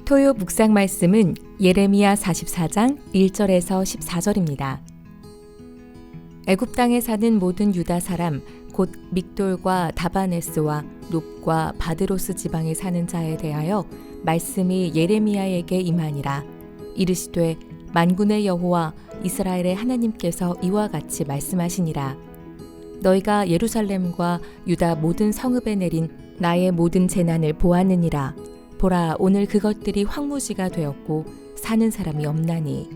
토요 묵상 말씀은 예레미야 44장 1절에서 14절입니다. 애굽 땅에 사는 모든 유다 사람 곧 믹돌과 다바네스와 놉과 바드로스 지방에 사는 자에 대하여 말씀이 예레미야에게 임하니라. 이르시되 만군의 여호와 이스라엘의 하나님께서 이와 같이 말씀하시니라. 너희가 예루살렘과 유다 모든 성읍에 내린 나의 모든 재난을 보았느니라. 보라, 오늘 그것들이 황무지가 되었고 사는 사람이 없나니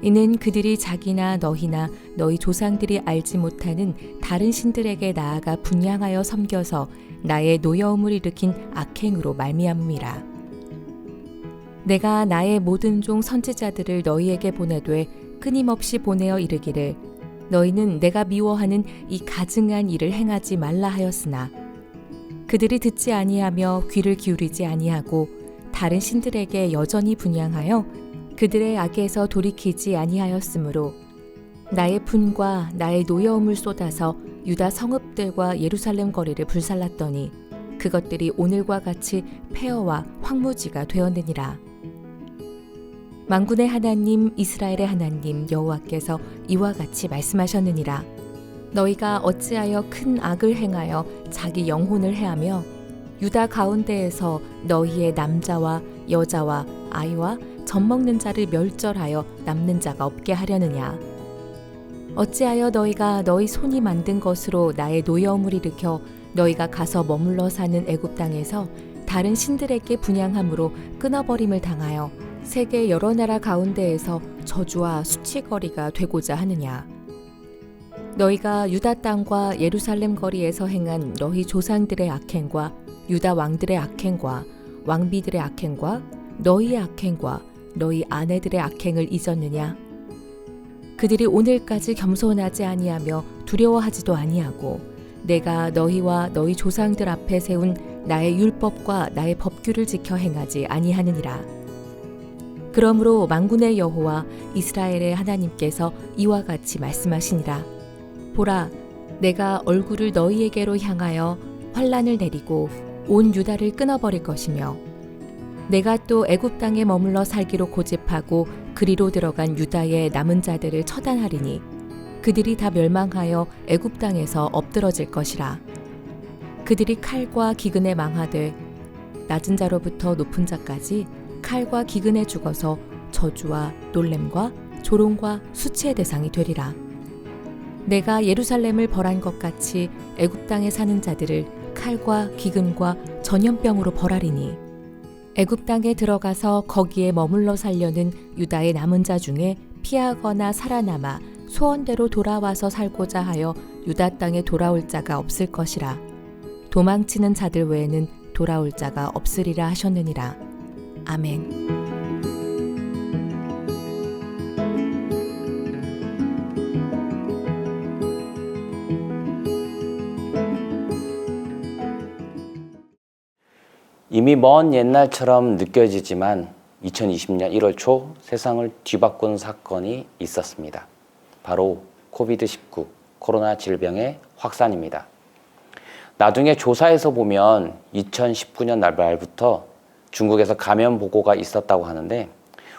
이는 그들이 자기나 너희나 너희 조상들이 알지 못하는 다른 신들에게 나아가 분향하여 섬겨서 나의 노여움을 일으킨 악행으로 말미암음이라. 내가 나의 모든 종 선지자들을 너희에게 보내되 끊임없이 보내어 이르기를 너희는 내가 미워하는 이 가증한 일을 행하지 말라 하였으나 그들이 듣지 아니하며 귀를 기울이지 아니하고 다른 신들에게 여전히 분향하여 그들의 악에서 돌이키지 아니하였으므로 나의 분과 나의 노여움을 쏟아서 유다 성읍들과 예루살렘 거리를 불살랐더니 그것들이 오늘과 같이 폐허와 황무지가 되었느니라. 만군의 하나님 이스라엘의 하나님 여호와께서 이와 같이 말씀하셨느니라. 너희가 어찌하여 큰 악을 행하여 자기 영혼을 해하며 유다 가운데에서 너희의 남자와 여자와 아이와 젖먹는 자를 멸절하여 남는 자가 없게 하려느냐. 어찌하여 너희가 너희 손이 만든 것으로 나의 노여움을 일으켜 너희가 가서 머물러 사는 애굽 땅에서 다른 신들에게 분향함으로 끊어버림을 당하여 세계 여러 나라 가운데에서 저주와 수치거리가 되고자 하느냐. 너희가 유다 땅과 예루살렘 거리에서 행한 너희 조상들의 악행과 유다 왕들의 악행과 왕비들의 악행과 너희의 악행과 너희 아내들의 악행을 잊었느냐? 그들이 오늘까지 겸손하지 아니하며 두려워하지도 아니하고 내가 너희와 너희 조상들 앞에 세운 나의 율법과 나의 법규를 지켜 행하지 아니하느니라. 그러므로 만군의 여호와 이스라엘의 하나님께서 이와 같이 말씀하시니라. 보라, 내가 얼굴을 너희에게로 향하여 환란을 내리고 온 유다를 끊어버릴 것이며 내가 또 애굽 땅에 머물러 살기로 고집하고 그리로 들어간 유다의 남은 자들을 처단하리니 그들이 다 멸망하여 애굽 땅에서 엎드러질 것이라. 그들이 칼과 기근에 망하되 낮은 자로부터 높은 자까지 칼과 기근에 죽어서 저주와 놀램과 조롱과 수치의 대상이 되리라. 내가 예루살렘을 벌한 것 같이 애굽 땅에 사는 자들을 칼과 기근과 전염병으로 벌하리니 애굽 땅에 들어가서 거기에 머물러 살려는 유다의 남은 자 중에 피하거나 살아남아 소원대로 돌아와서 살고자 하여 유다 땅에 돌아올 자가 없을 것이라. 도망치는 자들 외에는 돌아올 자가 없으리라 하셨느니라. 아멘. 이미 먼 옛날처럼 느껴지지만 2020년 1월 초 세상을 뒤바꾼 사건이 있었습니다. 바로 코비드-19 코로나 질병의 확산입니다. 나중에 조사에서 보면 2019년 말부터 중국에서 감염 보고가 있었다고 하는데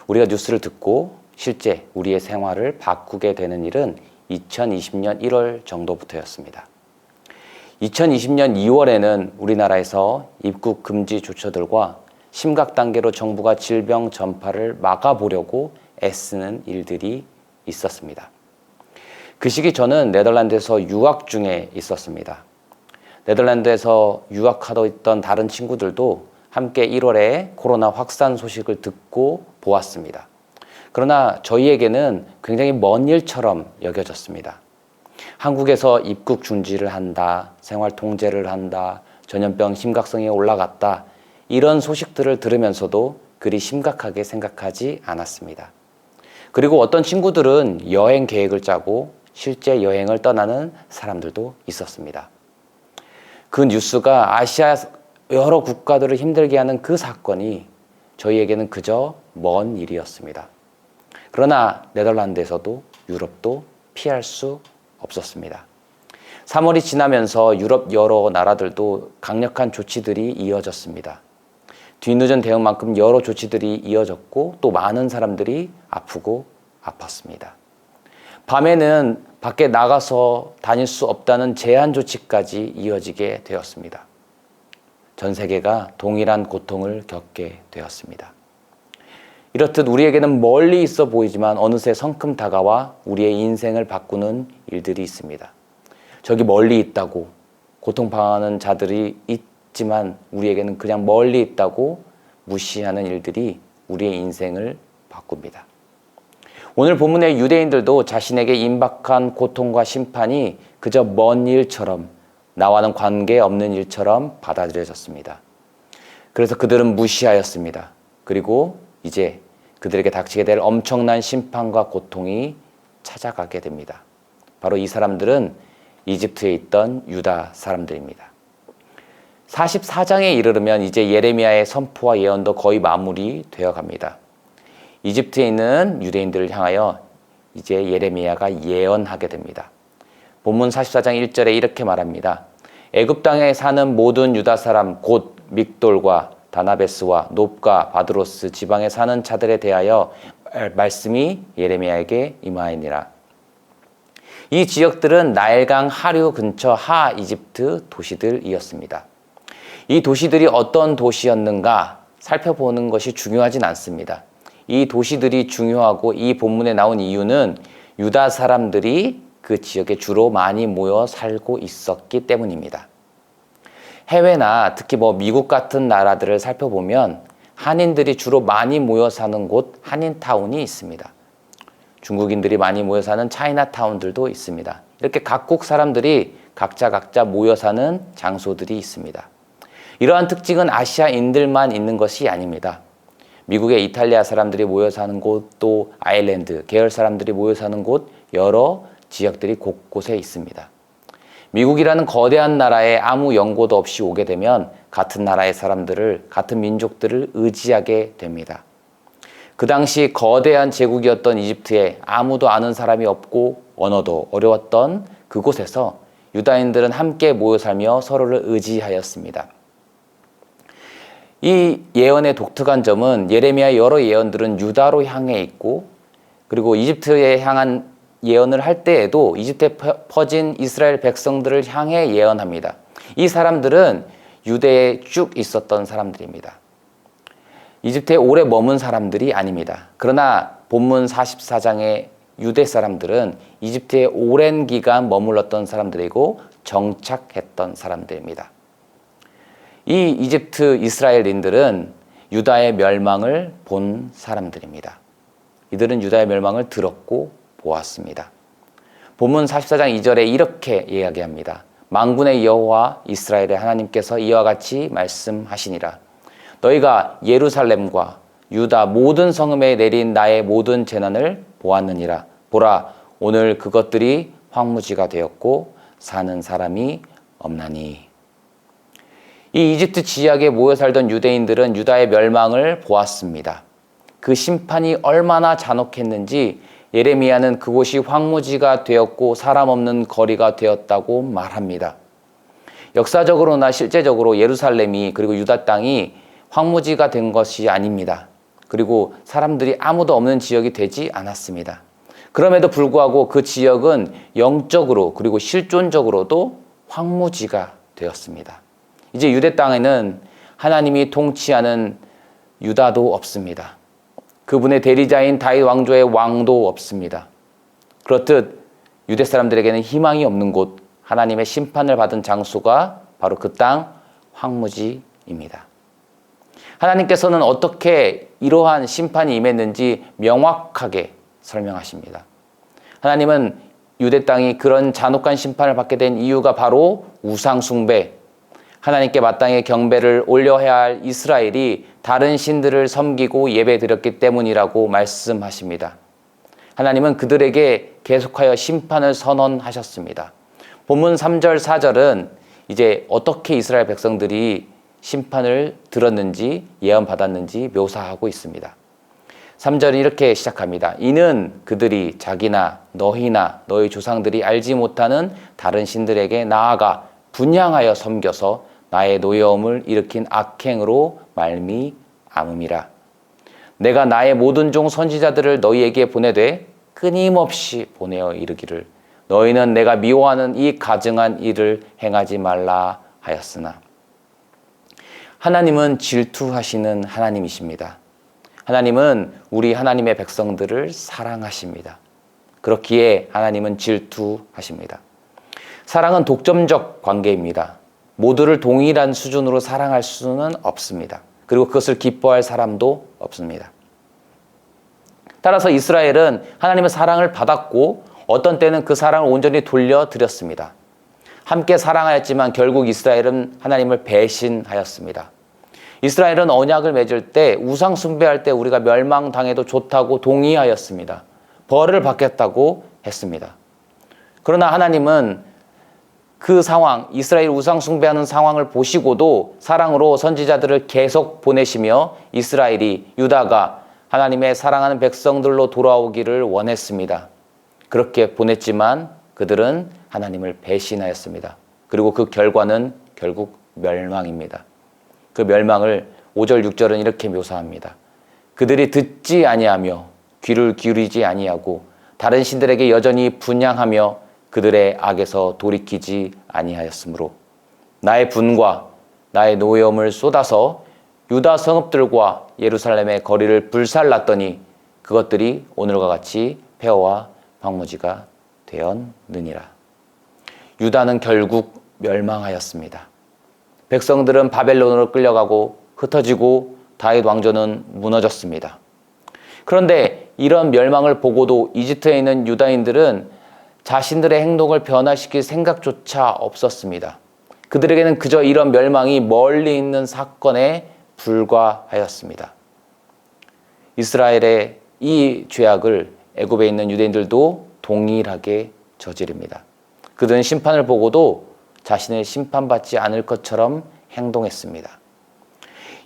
우리가 뉴스를 듣고 실제 우리의 생활을 바꾸게 되는 일은 2020년 1월 정도부터였습니다. 2020년 2월에는 우리나라에서 입국 금지 조처들과 심각 단계로 정부가 질병 전파를 막아보려고 애쓰는 일들이 있었습니다. 그 시기 저는 네덜란드에서 유학 중에 있었습니다. 네덜란드에서 유학하고 있던 다른 친구들도 함께 1월에 코로나 확산 소식을 듣고 보았습니다. 그러나 저희에게는 굉장히 먼 일처럼 여겨졌습니다. 한국에서 입국 중지를 한다, 생활 통제를 한다, 전염병 심각성이 올라갔다, 이런 소식들을 들으면서도 그리 심각하게 생각하지 않았습니다. 그리고 어떤 친구들은 여행 계획을 짜고 실제 여행을 떠나는 사람들도 있었습니다. 그 뉴스가 아시아 여러 국가들을 힘들게 하는 그 사건이 저희에게는 그저 먼 일이었습니다. 그러나 네덜란드에서도 유럽도 피할 수 없었습니다. 3월이 지나면서 유럽 여러 나라들도 강력한 조치들이 이어졌습니다. 뒤늦은 대응만큼 여러 조치들이 이어졌고 또 많은 사람들이 아프고 아팠습니다. 밤에는 밖에 나가서 다닐 수 없다는 제한 조치까지 이어지게 되었습니다. 전 세계가 동일한 고통을 겪게 되었습니다. 이렇듯 우리에게는 멀리 있어 보이지만 어느새 성큼 다가와 우리의 인생을 바꾸는 일들이 있습니다. 저기 멀리 있다고 고통당하는 자들이 있지만 우리에게는 그냥 멀리 있다고 무시하는 일들이 우리의 인생을 바꿉니다. 오늘 본문의 유대인들도 자신에게 임박한 고통과 심판이 그저 먼 일처럼, 나와는 관계없는 일처럼 받아들여졌습니다. 그래서 그들은 무시하였습니다. 그리고 이제 그들에게 닥치게 될 엄청난 심판과 고통이 찾아가게 됩니다. 바로 이 사람들은 이집트에 있던 유다 사람들입니다. 44장에 이르르면 이제 예레미야의 선포와 예언도 거의 마무리되어 갑니다. 이집트에 있는 유대인들을 향하여 이제 예레미야가 예언하게 됩니다. 본문 44장 1절에 이렇게 말합니다. 애굽 땅에 사는 모든 유다 사람 곧 믹돌과 다나베스와 놉과 바드로스 지방에 사는 자들에 대하여 말씀이 예레미야에게 임하니라. 이 지역들은 나일강 하류 근처 하 이집트 도시들이었습니다. 이 도시들이 어떤 도시였는가 살펴보는 것이 중요하진 않습니다. 이 도시들이 중요하고 이 본문에 나온 이유는 유다 사람들이 그 지역에 주로 많이 모여 살고 있었기 때문입니다. 해외나 특히 미국 같은 나라들을 살펴보면 한인들이 주로 많이 모여 사는 곳 한인타운이 있습니다. 중국인들이 많이 모여 사는 차이나타운들도 있습니다. 이렇게 각국 사람들이 각자 모여 사는 장소들이 있습니다. 이러한 특징은 아시아인들만 있는 것이 아닙니다. 미국의 이탈리아 사람들이 모여 사는 곳, 또 아일랜드, 계열 사람들이 모여 사는 곳, 여러 지역들이 곳곳에 있습니다. 미국이라는 거대한 나라에 아무 연고도 없이 오게 되면 같은 나라의 사람들을, 같은 민족들을 의지하게 됩니다. 그 당시 거대한 제국이었던 이집트에 아무도 아는 사람이 없고 언어도 어려웠던 그곳에서 유다인들은 함께 모여 살며 서로를 의지하였습니다. 이 예언의 독특한 점은 예레미야의 여러 예언들은 유다로 향해 있고 그리고 이집트에 향한 예언을 할 때에도 이집트에 퍼진 이스라엘 백성들을 향해 예언합니다. 이 사람들은 유대에 쭉 있었던 사람들입니다. 이집트에 오래 머문 사람들이 아닙니다. 그러나 본문 44장의 유대 사람들은 이집트에 오랜 기간 머물렀던 사람들이고 정착했던 사람들입니다. 이 이집트 이스라엘인들은 유다의 멸망을 본 사람들입니다. 이들은 유다의 멸망을 들었고 보았습니다. 본문 44장 2절에 이렇게 이야기합니다. 만군의 여호와 이스라엘의 하나님께서 이와 같이 말씀하시니라. 너희가 예루살렘과 유다 모든 성읍에 내린 나의 모든 재난을 보았느니라. 보라, 오늘 그것들이 황무지가 되었고 사는 사람이 없나니. 이 이집트 지역에 모여 살던 유대인들은 유다의 멸망을 보았습니다. 그 심판이 얼마나 잔혹했는지 예레미야는 그곳이 황무지가 되었고 사람 없는 거리가 되었다고 말합니다. 역사적으로나 실제적으로 예루살렘이 그리고 유다 땅이 황무지가 된 것이 아닙니다. 그리고 사람들이 아무도 없는 지역이 되지 않았습니다. 그럼에도 불구하고 그 지역은 영적으로 그리고 실존적으로도 황무지가 되었습니다. 이제 유대 땅에는 하나님이 통치하는 유다도 없습니다. 그분의 대리자인 다윗 왕조의 왕도 없습니다. 그렇듯 유대 사람들에게는 희망이 없는 곳, 하나님의 심판을 받은 장소가 바로 그 땅 황무지입니다. 하나님께서는 어떻게 이러한 심판이 임했는지 명확하게 설명하십니다. 하나님은 유대 땅이 그런 잔혹한 심판을 받게 된 이유가 바로 우상 숭배, 하나님께 마땅히 경배를 올려야 할 이스라엘이 다른 신들을 섬기고 예배드렸기 때문이라고 말씀하십니다. 하나님은 그들에게 계속하여 심판을 선언하셨습니다. 본문 3절, 4절은 이제 어떻게 이스라엘 백성들이 심판을 들었는지 예언받았는지 묘사하고 있습니다. 3절은 이렇게 시작합니다. 이는 그들이 자기나 너희나 너희 조상들이 알지 못하는 다른 신들에게 나아가 분향하여 섬겨서 나의 노여움을 일으킨 악행으로 말미암음이라. 내가 나의 모든 종 선지자들을 너희에게 보내되 끊임없이 보내어 이르기를 너희는 내가 미워하는 이 가증한 일을 행하지 말라 하였으나. 하나님은 질투하시는 하나님이십니다. 하나님은 우리 하나님의 백성들을 사랑하십니다. 그렇기에 하나님은 질투하십니다. 사랑은 독점적 관계입니다. 모두를 동일한 수준으로 사랑할 수는 없습니다. 그리고 그것을 기뻐할 사람도 없습니다. 따라서 이스라엘은 하나님의 사랑을 받았고 어떤 때는 그 사랑을 온전히 돌려드렸습니다. 함께 사랑하였지만 결국 이스라엘은 하나님을 배신하였습니다. 이스라엘은 언약을 맺을 때 우상 숭배할 때 우리가 멸망당해도 좋다고 동의하였습니다. 벌을 받겠다고 했습니다. 그러나 하나님은 그 상황, 이스라엘 우상 숭배하는 상황을 보시고도 사랑으로 선지자들을 계속 보내시며 이스라엘이, 유다가 하나님의 사랑하는 백성들로 돌아오기를 원했습니다. 그렇게 보냈지만 그들은 하나님을 배신하였습니다. 그리고 그 결과는 결국 멸망입니다. 그 멸망을 5절, 6절은 이렇게 묘사합니다. 그들이 듣지 아니하며 귀를 기울이지 아니하고 다른 신들에게 여전히 분향하며 그들의 악에서 돌이키지 아니하였으므로 나의 분과 나의 노여움을 쏟아서 유다 성읍들과 예루살렘의 거리를 불살랐더니 그것들이 오늘과 같이 폐허와 황무지가 되었느니라. 유다는 결국 멸망하였습니다. 백성들은 바벨론으로 끌려가고 흩어지고 다윗 왕조는 무너졌습니다. 그런데 이런 멸망을 보고도 이집트에 있는 유다인들은 자신들의 행동을 변화시킬 생각조차 없었습니다. 그들에게는 그저 이런 멸망이 멀리 있는 사건에 불과하였습니다. 이스라엘의 이 죄악을 애굽에 있는 유대인들도 동일하게 저지릅니다. 그들은 심판을 보고도 자신을 심판받지 않을 것처럼 행동했습니다.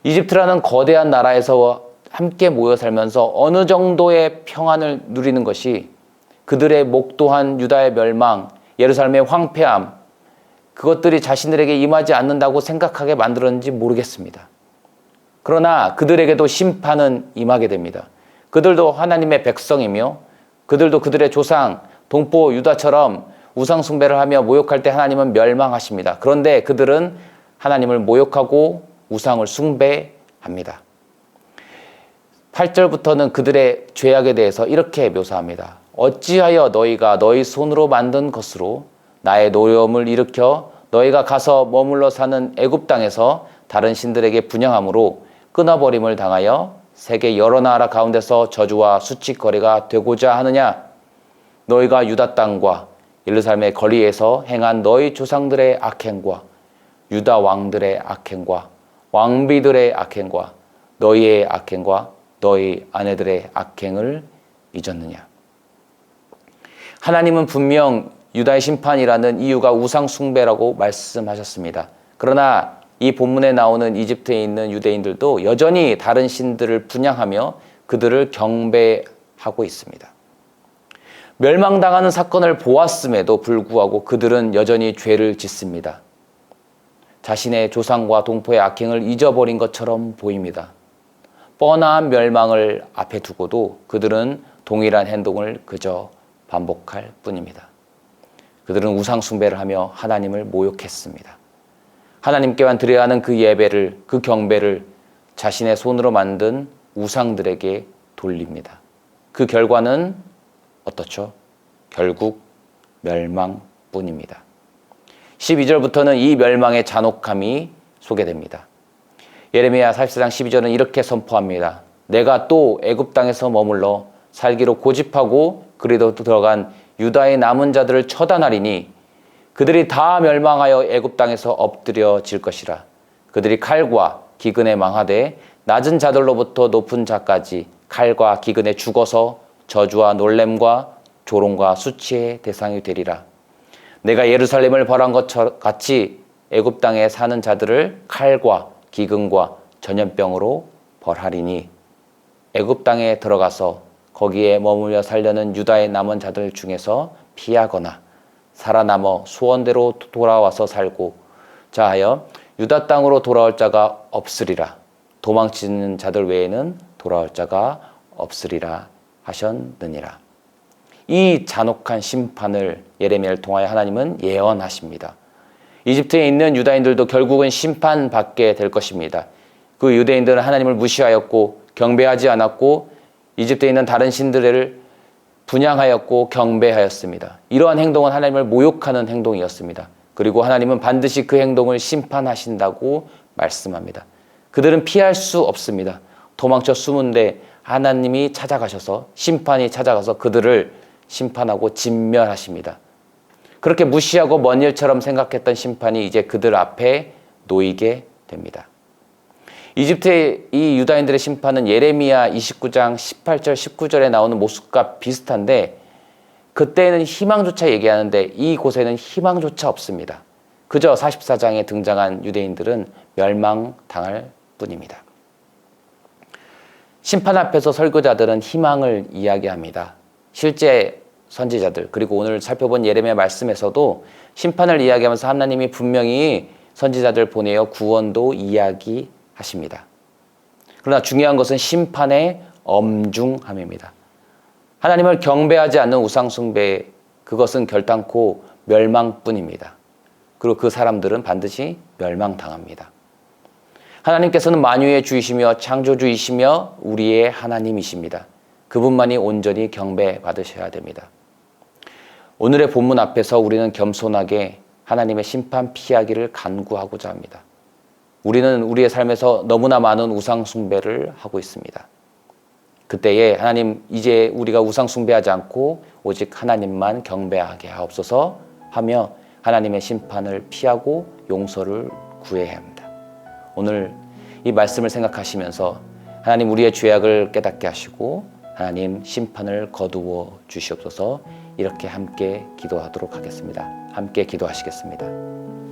이집트라는 거대한 나라에서 함께 모여 살면서 어느 정도의 평안을 누리는 것이 그들의 목도한 유다의 멸망, 예루살렘의 황폐함, 그것들이 자신들에게 임하지 않는다고 생각하게 만들었는지 모르겠습니다. 그러나 그들에게도 심판은 임하게 됩니다. 그들도 하나님의 백성이며 그들도 그들의 조상, 동포 유다처럼 우상 숭배를 하며 모욕할 때 하나님은 멸망하십니다. 그런데 그들은 하나님을 모욕하고 우상을 숭배합니다. 8절부터는 그들의 죄악에 대해서 이렇게 묘사합니다. 어찌하여 너희가 너희 손으로 만든 것으로 나의 노여움을 일으켜 너희가 가서 머물러 사는 애굽 땅에서 다른 신들에게 분향함으로 끊어버림을 당하여 세계 여러 나라 가운데서 저주와 수치거리가 되고자 하느냐? 너희가 유다 땅과 예루살렘의 거리에서 행한 너희 조상들의 악행과 유다 왕들의 악행과 왕비들의 악행과 너희의 악행과 너희 아내들의 악행을 잊었느냐? 하나님은 분명 유다의 심판이라는 이유가 우상 숭배라고 말씀하셨습니다. 그러나 이 본문에 나오는 이집트에 있는 유대인들도 여전히 다른 신들을 분향하며 그들을 경배하고 있습니다. 멸망당하는 사건을 보았음에도 불구하고 그들은 여전히 죄를 짓습니다. 자신의 조상과 동포의 악행을 잊어버린 것처럼 보입니다. 뻔한 멸망을 앞에 두고도 그들은 동일한 행동을 그저 반복할 뿐입니다. 그들은 우상 숭배를 하며 하나님을 모욕했습니다. 하나님께만 드려야 하는 그 예배를, 그 경배를 자신의 손으로 만든 우상들에게 돌립니다. 그 결과는 어떻죠? 결국 멸망뿐입니다. 12절부터는 이 멸망의 잔혹함이 소개됩니다. 예레미야 44장 12절은 이렇게 선포합니다. 내가 또 애굽 땅에서 머물러 살기로 고집하고 그리도 들어간 유다의 남은 자들을 처단하리니 그들이 다 멸망하여 애굽 땅에서 엎드려질 것이라. 그들이 칼과 기근에 망하되 낮은 자들로부터 높은 자까지 칼과 기근에 죽어서 저주와 놀램과 조롱과 수치의 대상이 되리라. 내가 예루살렘을 벌한 것 같이 애굽 땅에 사는 자들을 칼과 기근과 전염병으로 벌하리니 애굽 땅에 들어가서 거기에 머물며 살려는 유다의 남은 자들 중에서 피하거나 살아남아 수원대로 돌아와서 살고 자하여 유다 땅으로 돌아올 자가 없으리라. 도망치는 자들 외에는 돌아올 자가 없으리라 하셨느니라. 이 잔혹한 심판을 예레미야를 통하여 하나님은 예언하십니다. 이집트에 있는 유다인들도 결국은 심판받게 될 것입니다. 그 유대인들은 하나님을 무시하였고 경배하지 않았고 이집트에 있는 다른 신들을 분향하였고 경배하였습니다. 이러한 행동은 하나님을 모욕하는 행동이었습니다. 그리고 하나님은 반드시 그 행동을 심판하신다고 말씀합니다. 그들은 피할 수 없습니다. 도망쳐 숨은데 하나님이 찾아가셔서 심판이 찾아가서 그들을 심판하고 진멸하십니다. 그렇게 무시하고 먼 일처럼 생각했던 심판이 이제 그들 앞에 놓이게 됩니다. 이집트의 이 유다인들의 심판은 예레미야 29장 18절 19절에 나오는 모습과 비슷한데 그때는 희망조차 얘기하는데 이곳에는 희망조차 없습니다. 그저 44장에 등장한 유대인들은 멸망당할 뿐입니다. 심판 앞에서 설교자들은 희망을 이야기합니다. 실제 선지자들 그리고 오늘 살펴본 예레미야 말씀에서도 심판을 이야기하면서 하나님이 분명히 선지자들 보내어 구원도 이야기하십니다. 그러나 중요한 것은 심판의 엄중함입니다. 하나님을 경배하지 않는 우상숭배 그것은 결단코 멸망뿐입니다. 그리고 그 사람들은 반드시 멸망당합니다. 하나님께서는 만유의 주이시며 창조주이시며 우리의 하나님이십니다. 그분만이 온전히 경배받으셔야 됩니다. 오늘의 본문 앞에서 우리는 겸손하게 하나님의 심판 피하기를 간구하고자 합니다. 우리는 우리의 삶에서 너무나 많은 우상 숭배를 하고 있습니다. 그때에 하나님 이제 우리가 우상 숭배하지 않고 오직 하나님만 경배하게 하옵소서 하며 하나님의 심판을 피하고 용서를 구해야 합니다. 오늘 이 말씀을 생각하시면서 하나님 우리의 죄악을 깨닫게 하시고 하나님 심판을 거두어 주시옵소서. 이렇게 함께 기도하도록 하겠습니다. 함께 기도하시겠습니다.